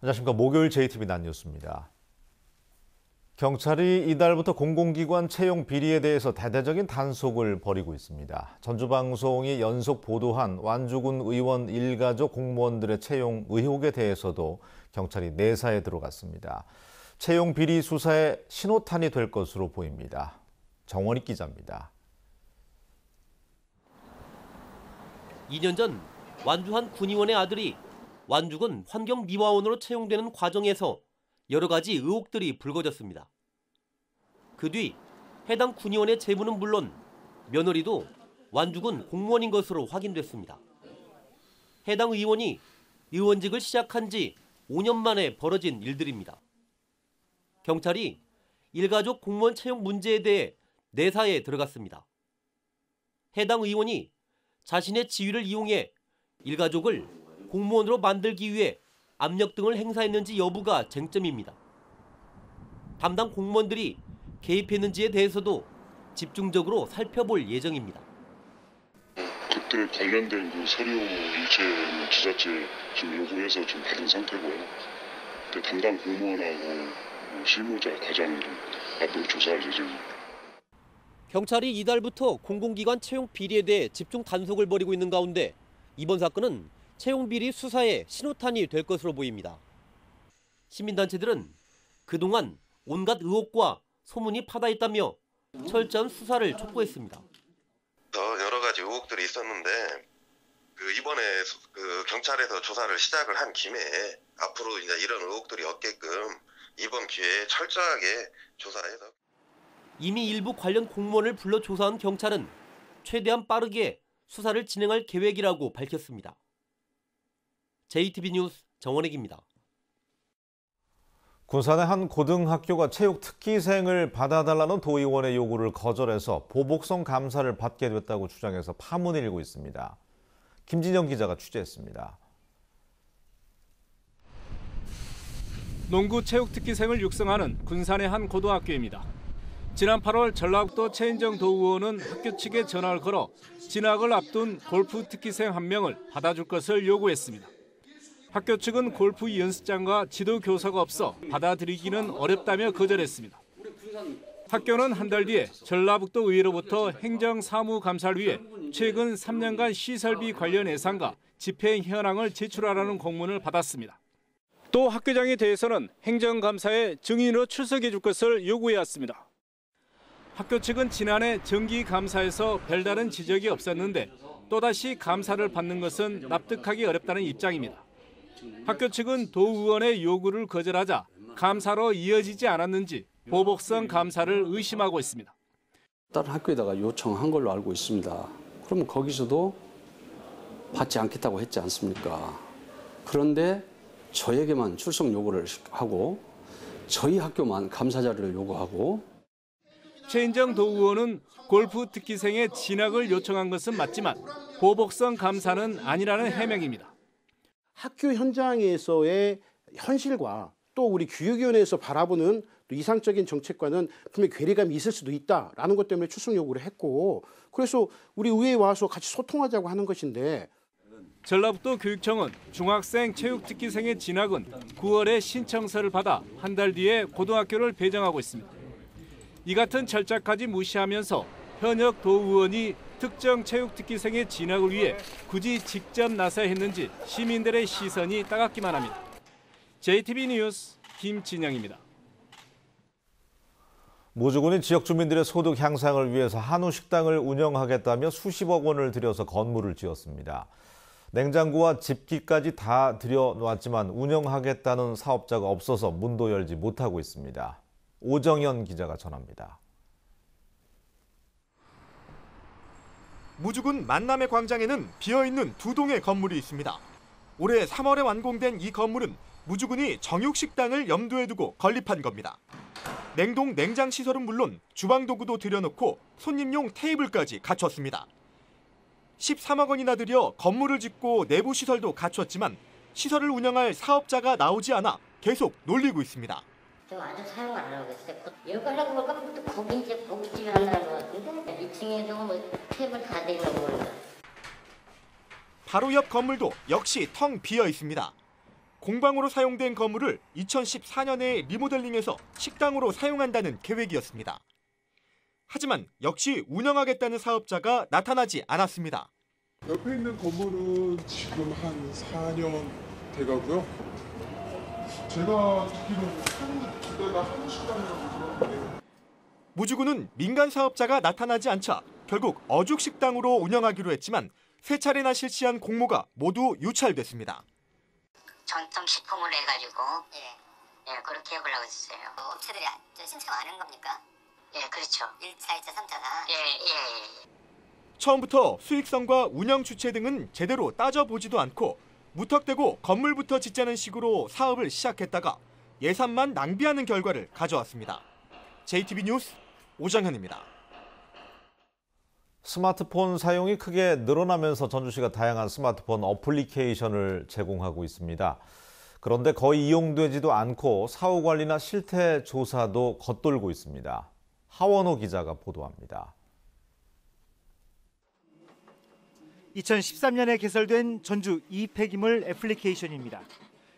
안녕하십니까. 목요일 JTBC 낮 뉴스입니다. 경찰이 이달부터 공공기관 채용 비리에 대해서 대대적인 단속을 벌이고 있습니다. 전주방송이 연속 보도한 완주군 의원 일가족 공무원들의 채용 의혹에 대해서도 경찰이 내사에 들어갔습니다. 채용 비리 수사에 신호탄이 될 것으로 보입니다. 정원익 기자입니다. 2년 전 완주 한 군의원의 아들이 완주군 환경미화원으로 채용되는 과정에서 여러 가지 의혹들이 불거졌습니다. 그 뒤 해당 군의원의 제부는 물론 며느리도 완주군 공무원인 것으로 확인됐습니다. 해당 의원이 의원직을 시작한 지 5년 만에 벌어진 일들입니다. 경찰이 일가족 공무원 채용 문제에 대해 내사에 들어갔습니다. 해당 의원이 자신의 지위를 이용해 일가족을 공무원으로 만들기 위해 압력 등을 행사했는지 여부가 쟁점입니다. 담당 공무원들이 개입했는지에 대해서도 집중적으로 살펴볼 예정입니다. 그때 관련된 그 서류 일체는 지자체 지금 요구해서 지금 받은 상태고요. 그때 담당 공무원하고 실무자, 과장 앞으로 조사할 예정입니다. 경찰이 이달부터 공공기관 채용 비리에 대해 집중 단속을 벌이고 있는 가운데 이번 사건은 채용 비리 수사에 신호탄이 될 것으로 보입니다. 시민단체들은 그동안 온갖 의혹과 소문이 파다했다며 철저한 수사를 촉구했습니다. 여러 가지 의혹들이 있었는데 이번에 경찰에서 조사를 시작을 한 김에 앞으로 이제 이런 의혹들이 없게끔 이번 기회에 철저하게 조사해서 이미 일부 관련 공무원을 불러 조사한 경찰은 최대한 빠르게 수사를 진행할 계획이라고 밝혔습니다. JTBC 뉴스 정원익입니다. 군산의 한 고등학교가 체육 특기생을 받아달라는 도의원의 요구를 거절해서 보복성 감사를 받게 됐다고 주장해서 파문이 일고 있습니다. 김진영 기자가 취재했습니다. 농구 체육 특기생을 육성하는 군산의 한 고등학교입니다. 지난 8월 전라북도 최인정 도의원은 학교 측에 전화를 걸어 진학을 앞둔 골프 특기생 한 명을 받아줄 것을 요구했습니다. 학교 측은 골프 연습장과 지도 교사가 없어 받아들이기는 어렵다며 거절했습니다. 학교는 한 달 뒤에 전라북도 의회로부터 행정사무감사를 위해 최근 3년간 시설비 관련 예산과 집행 현황을 제출하라는 공문을 받았습니다. 또 학교장에 대해서는 행정감사에 증인으로 출석해 줄 것을 요구해왔습니다. 학교 측은 지난해 정기감사에서 별다른 지적이 없었는데 또다시 감사를 받는 것은 납득하기 어렵다는 입장입니다. 학교 측은 도 의원의 요구를 거절하자 감사로 이어지지 않았는지 보복성 감사를 의심하고 있습니다. 다른 학교에다가 요청한 걸로 알고 있습니다. 그러면 거기서도 받지 않겠다고 했지 않습니까? 그런데 저에게만 출석 요구를 하고 저희 학교만 감사 자료를 요구하고 최인정 도의원은 골프 특기생의 진학을 요청한 것은 맞지만 보복성 감사는 아니라는 해명입니다. 학교 현장에서의 현실과 또 우리 교육위원회에서 바라보는 또 이상적인 정책과는 분명히 괴리감이 있을 수도 있다라는 것 때문에 출석 요구를 했고 그래서 우리 의회에 와서 같이 소통하자고 하는 것인데 전라북도 교육청은 중학생 체육특기생의 진학은 9월에 신청서를 받아 한 달 뒤에 고등학교를 배정하고 있습니다. 이 같은 절차까지 무시하면서 현역 도의원이 특정 체육특기생의 진학을 위해 굳이 직접 나서야 했는지 시민들의 시선이 따갑기만 합니다. JTBC 뉴스 김진영입니다. 무주군이 지역 주민들의 소득 향상을 위해서 한우 식당을 운영하겠다며 수십억 원을 들여서 건물을 지었습니다. 냉장고와 집기까지 다 들여놓았지만 운영하겠다는 사업자가 없어서 문도 열지 못하고 있습니다. 오정현 기자가 전합니다. 무주군 만남의 광장에는 비어있는 두 동의 건물이 있습니다. 올해 3월에 완공된 이 건물은 무주군이 정육식당을 염두에 두고 건립한 겁니다. 냉동 냉장 시설은 물론 주방 도구도 들여놓고 손님용 테이블까지 갖췄습니다. 13억 원이나 들여 건물을 짓고 내부 시설도 갖췄지만 시설을 운영할 사업자가 나오지 않아 계속 놀리고 있습니다. 저 아주 사용 안 하고 있어요. 이거 하려고 볼까? 또 고깃집이 한다는 것 같은데 2층에도 뭐 테이블 다 돼 있는 거예요. 바로 옆 건물도 역시 텅 비어 있습니다. 공방으로 사용된 건물을 2014년에 리모델링해서 식당으로 사용한다는 계획이었습니다. 하지만 역시 운영하겠다는 사업자가 나타나지 않았습니다. 옆에 있는 건물은 지금 한 4년 돼가고요. 제가 듣기로는 두 대가 한식당이라고 들었는데. 무주군은 민간 사업자가 나타나지 않자 결국 어죽식당으로 운영하기로 했지만 세 차례나 실시한 공모가 모두 유찰됐습니다. 전통 식품을 해가지고 그렇게 해보려고 했어요. 업체들이 신청 안 한 겁니까? 예, 그렇죠. 1차, 2차, 3차가. 예. 처음부터 수익성과 운영 주체 등은 제대로 따져보지도 않고 무턱대고 건물부터 짓자는 식으로 사업을 시작했다가 예산만 낭비하는 결과를 가져왔습니다. JTB 뉴스 오정현입니다. 스마트폰 사용이 크게 늘어나면서 전주시가 다양한 스마트폰 어플리케이션을 제공하고 있습니다. 그런데 거의 이용되지도 않고 사후 관리나 실태 조사도 겉돌고 있습니다. 하원호 기자가 보도합니다. 2013년에 개설된 전주 이폐기물 애플리케이션입니다.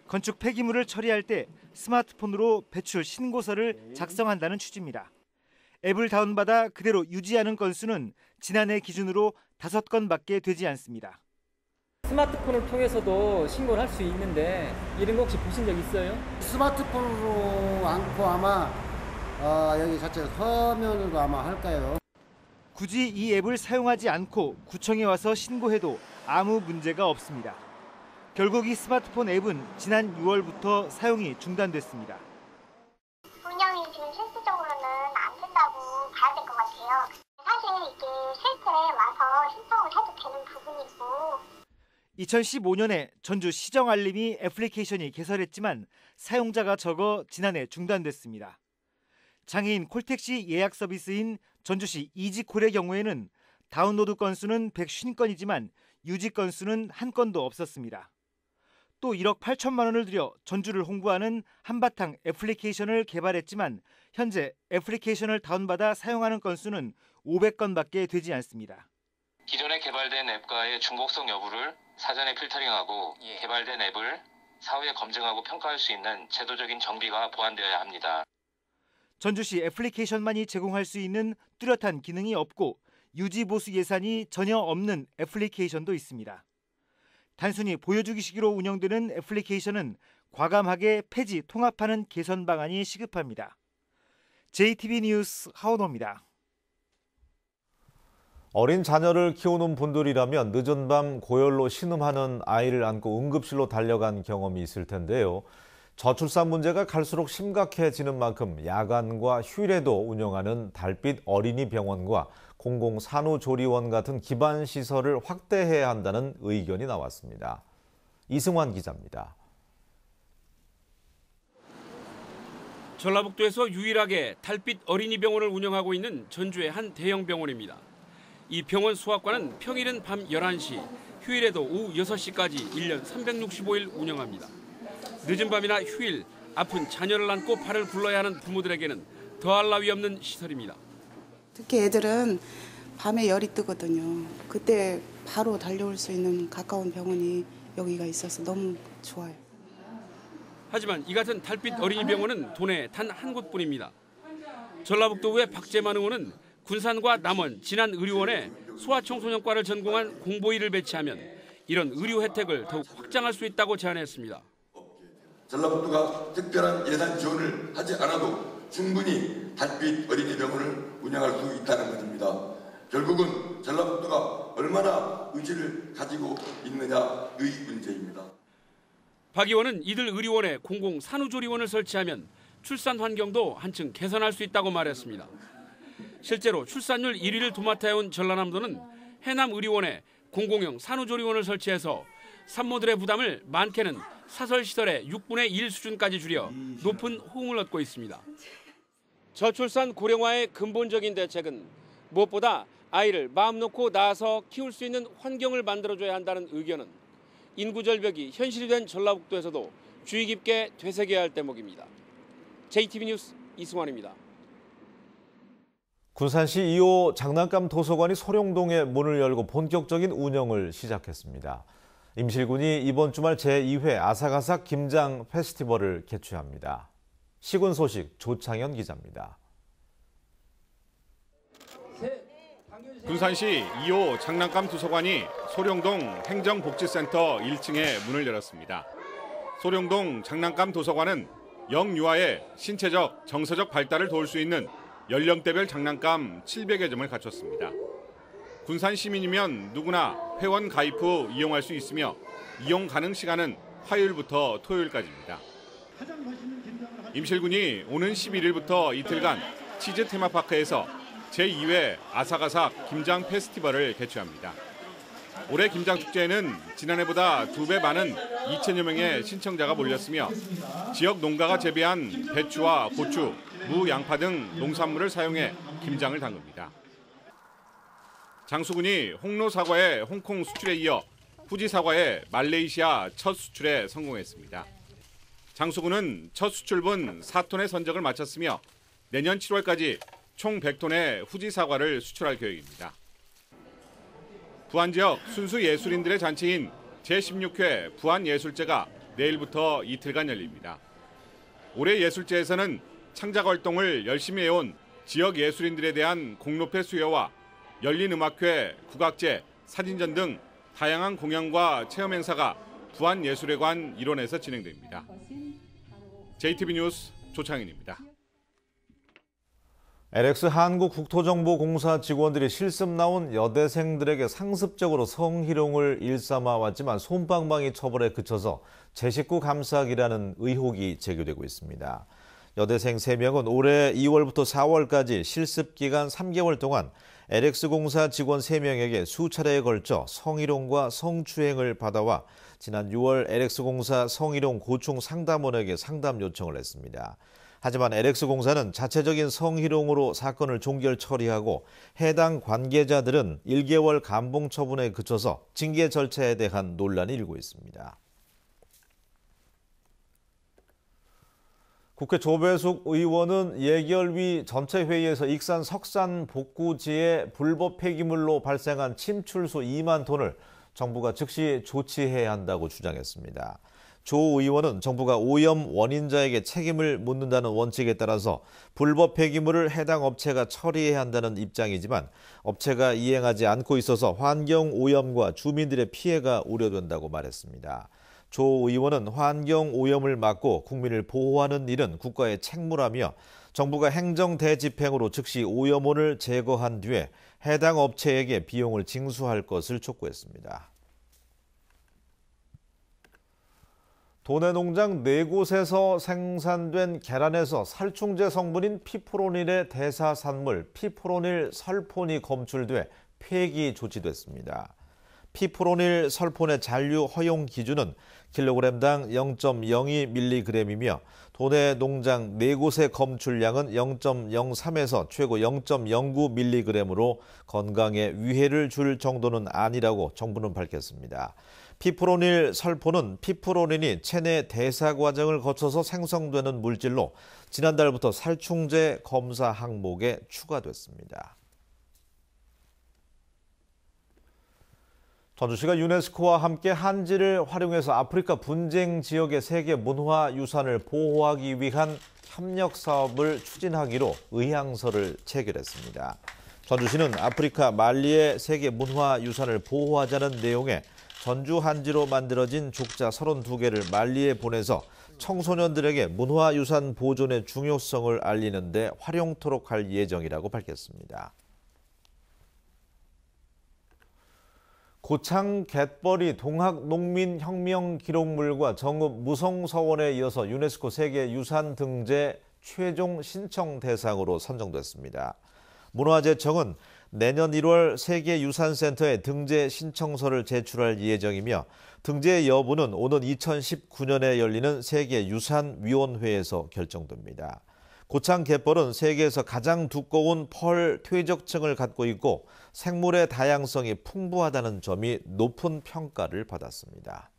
건축 폐기물을 처리할 때 스마트폰으로 배출 신고서를 작성한다는 취지입니다. 앱을 다운받아 그대로 유지하는 건수는 지난해 기준으로 5건밖에 되지 않습니다. 스마트폰을 통해서도 신고를 할 수 있는데 이런 거 혹시 보신 적 있어요? 스마트폰으로 않고 아마 여기 자체 서면으로 아마 할 거예요. 굳이 이 앱을 사용하지 않고 구청에 와서 신고해도 아무 문제가 없습니다. 결국 이 스마트폰 앱은 지난 6월부터 사용이 중단됐습니다. 운영이 지금 실질적으로는 안 된다고 봐야 될 것 같아요. 사실 이게 실제에 와서 신청을 해도 되는 부분이고. 2015년에 전주 시정알림이 애플리케이션이 개설했지만 사용자가 적어 지난해 중단됐습니다. 장애인 콜택시 예약 서비스인 전주시 이지콜의 경우에는 다운로드 건수는 150건이지만 유지 건수는 한 건도 없었습니다. 또 1억 8천만 원을 들여 전주를 홍보하는 한바탕 애플리케이션을 개발했지만 현재 애플리케이션을 다운받아 사용하는 건수는 500건밖에 되지 않습니다. 기존에 개발된 앱과의 중복성 여부를 사전에 필터링하고 개발된 앱을 사후에 검증하고 평가할 수 있는 제도적인 정비가 보완되어야 합니다. 전주시 애플리케이션만이 제공할 수 있는 뚜렷한 기능이 없고 유지 보수 예산이 전혀 없는 애플리케이션도 있습니다. 단순히 보여주기식으로 운영되는 애플리케이션은 과감하게 폐지 통합하는 개선 방안이 시급합니다. JTB 뉴스 하원호입니다. 어린 자녀를 키우는 분들이라면 늦은 밤 고열로 신음하는 아이를 안고 응급실로 달려간 경험이 있을 텐데요. 저출산 문제가 갈수록 심각해지는 만큼 야간과 휴일에도 운영하는 달빛 어린이 병원과 공공산후조리원 같은 기반 시설을 확대해야 한다는 의견이 나왔습니다. 이승환 기자입니다. 전라북도에서 유일하게 달빛 어린이 병원을 운영하고 있는 전주의 한 대형 병원입니다. 이 병원 소아과는 평일은 밤 11시, 휴일에도 오후 6시까지 1년 365일 운영합니다. 늦은 밤이나 휴일, 아픈 자녀를 안고 발을 굴러야 하는 부모들에게는 더할 나위 없는 시설입니다. 특히 애들은 밤에 열이 뜨거든요. 그때 바로 달려올 수 있는 가까운 병원이 여기가 있어서 너무 좋아요. 하지만 이 같은 달빛 어린이 병원은 도내에 단 한 곳뿐입니다. 전라북도의 박재만 의원은 군산과 남원, 진안의료원에 소아청소년과를 전공한 공보의를 배치하면 이런 의료 혜택을 더욱 확장할 수 있다고 제안했습니다. 전라북도가 특별한 예산 지원을 하지 않아도 충분히 달빛 어린이 병원을 운영할 수 있다는 것입니다. 결국은 전라북도가 얼마나 의지를 가지고 있느냐의 문제입니다. 박 의원은 이들 의료원에 공공산후조리원을 설치하면 출산 환경도 한층 개선할 수 있다고 말했습니다. 실제로 출산율 1위를 도맡아온 전라남도는 해남의료원에 공공형 산후조리원을 설치해서 산모들의 부담을 많게는 사설시설의 6분의 1 수준까지 줄여 높은 호응을 얻고 있습니다. 저출산 고령화의 근본적인 대책은 무엇보다 아이를 마음 놓고 낳아서 키울 수 있는 환경을 만들어줘야 한다는 의견은 인구 절벽이 현실이 된 전라북도에서도 주의 깊게 되새겨야 할 대목입니다. JTB 뉴스 이승환입니다. 군산시 2호 장난감 도서관이 소룡동에 문을 열고 본격적인 운영을 시작했습니다. 임실군이 이번 주말 제2회 아삭아삭 김장 페스티벌을 개최합니다. 시군 소식 조창현 기자입니다. 군산시 2호 장난감 도서관이 소룡동 행정복지센터 1층에 문을 열었습니다. 소룡동 장난감 도서관은 영유아의 신체적, 정서적 발달을 도울 수 있는 연령대별 장난감 700여 점을 갖췄습니다. 군산 시민이면 누구나 회원 가입 후 이용할 수 있으며 이용 가능 시간은 화요일부터 토요일까지입니다. 임실군이 오는 11일부터 이틀간 치즈 테마파크에서 제2회 아삭아삭 김장 페스티벌을 개최합니다. 올해 김장축제에는 지난해보다 2배 많은 2천여 명의 신청자가 몰렸으며 지역 농가가 재배한 배추와 고추, 무, 양파 등 농산물을 사용해 김장을 담급니다. 장수군이 홍로 사과의 홍콩 수출에 이어 후지 사과의 말레이시아 첫 수출에 성공했습니다. 장수군은 첫 수출분 4톤의 선적을 마쳤으며 내년 7월까지 총 100톤의 후지 사과를 수출할 계획입니다. 부안 지역 순수 예술인들의 잔치인 제16회 부안예술제가 내일부터 이틀간 열립니다. 올해 예술제에서는 창작 활동을 열심히 해온 지역 예술인들에 대한 공로패 수여와 열린 음악회, 국악제, 사진전 등 다양한 공연과 체험 행사가 부안예술회관 일원에서 진행됩니다. JTB 뉴스 조창인입니다. LX 한국국토정보공사 직원들이 실습 나온 여대생들에게 상습적으로 성희롱을 일삼아 왔지만 솜방망이 처벌에 그쳐서 제 식구 감싸기라는 의혹이 제기되고 있습니다. 여대생 3명은 올해 2월부터 4월까지 실습 기간 3개월 동안 LX공사 직원 3명에게 수차례에 걸쳐 성희롱과 성추행을 받아와 지난 6월 LX공사 성희롱 고충 상담원에게 상담 요청을 했습니다. 하지만 LX공사는 자체적인 성희롱으로 사건을 종결 처리하고 해당 관계자들은 1개월 감봉 처분에 그쳐서 징계 절차에 대한 논란이 일고 있습니다. 국회 조배숙 의원은 예결위 전체 회의에서 익산 석산 복구지에 불법 폐기물로 발생한 침출수 2만 톤을 정부가 즉시 조치해야 한다고 주장했습니다. 조 의원은 정부가 오염 원인자에게 책임을 묻는다는 원칙에 따라서 불법 폐기물을 해당 업체가 처리해야 한다는 입장이지만 업체가 이행하지 않고 있어서 환경 오염과 주민들의 피해가 우려된다고 말했습니다. 조 의원은 환경 오염을 막고 국민을 보호하는 일은 국가의 책무라며 정부가 행정 대집행으로 즉시 오염원을 제거한 뒤에 해당 업체에게 비용을 징수할 것을 촉구했습니다. 도내 농장 4곳에서 생산된 계란에서 살충제 성분인 피프로닐의 대사산물 피프로닐 설폰이 검출돼 폐기 조치됐습니다. 피프로닐 설폰의 잔류 허용 기준은 킬로그램당 0.02mg이며 도내 농장 4곳의 검출량은 0.03에서 최고 0.09mg으로 건강에 위해를 줄 정도는 아니라고 정부는 밝혔습니다. 피프로닐 설폰은 피프로닌이 체내 대사 과정을 거쳐서 생성되는 물질로 지난달부터 살충제 검사 항목에 추가됐습니다. 전주시가 유네스코와 함께 한지를 활용해서 아프리카 분쟁 지역의 세계 문화유산을 보호하기 위한 협력 사업을 추진하기로 의향서를 체결했습니다. 전주시는 아프리카 말리의 세계 문화유산을 보호하자는 내용의 전주 한지로 만들어진 족자 32개를 말리에 보내서 청소년들에게 문화유산 보존의 중요성을 알리는 데 활용토록 할 예정이라고 밝혔습니다. 고창 갯벌이 동학농민혁명기록물과 정읍 무성서원에 이어서 유네스코 세계유산 등재 최종 신청 대상으로 선정됐습니다. 문화재청은 내년 1월 세계유산센터에 등재 신청서를 제출할 예정이며 등재 여부는 오는 2019년에 열리는 세계유산위원회에서 결정됩니다. 고창 갯벌은 세계에서 가장 두꺼운 펄 퇴적층을 갖고 있고 생물의 다양성이 풍부하다는 점이 높은 평가를 받았습니다.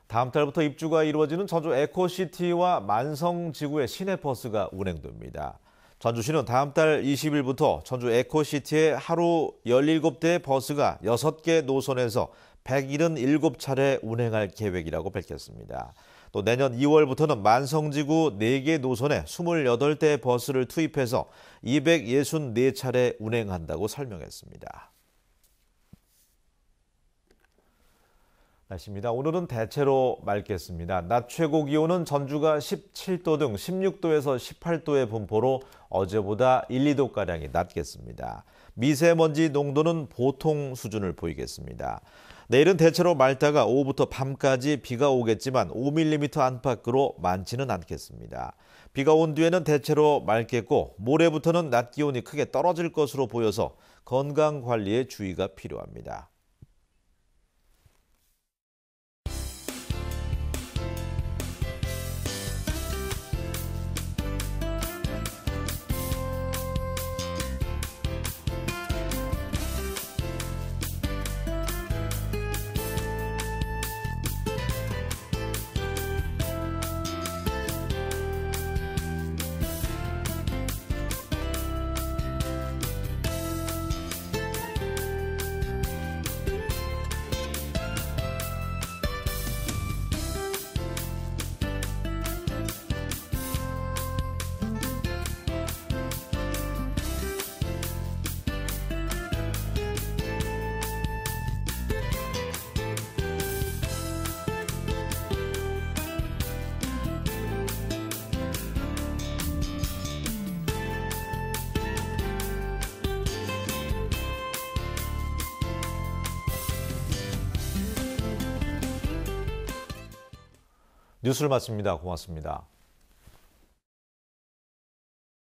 다음 달부터 입주가 이루어지는 전주 에코시티와 만성지구의 시내버스가 운행됩니다. 전주시는 다음 달 20일부터 전주 에코시티에 하루 17대의 버스가 6개 노선에서 177차례 운행할 계획이라고 밝혔습니다. 또 내년 2월부터는 만성지구 4개 노선에 28대의 버스를 투입해서 264차례 운행한다고 설명했습니다. 날씨입니다. 오늘은 대체로 맑겠습니다. 낮 최고 기온은 전주가 17도 등 16도에서 18도의 분포로 어제보다 1, 2도가량이 낮겠습니다. 미세먼지 농도는 보통 수준을 보이겠습니다. 내일은 대체로 맑다가 오후부터 밤까지 비가 오겠지만 5mm 안팎으로 많지는 않겠습니다. 비가 온 뒤에는 대체로 맑겠고 모레부터는 낮 기온이 크게 떨어질 것으로 보여서 건강 관리에 주의가 필요합니다. 뉴스를 마칩니다. 고맙습니다.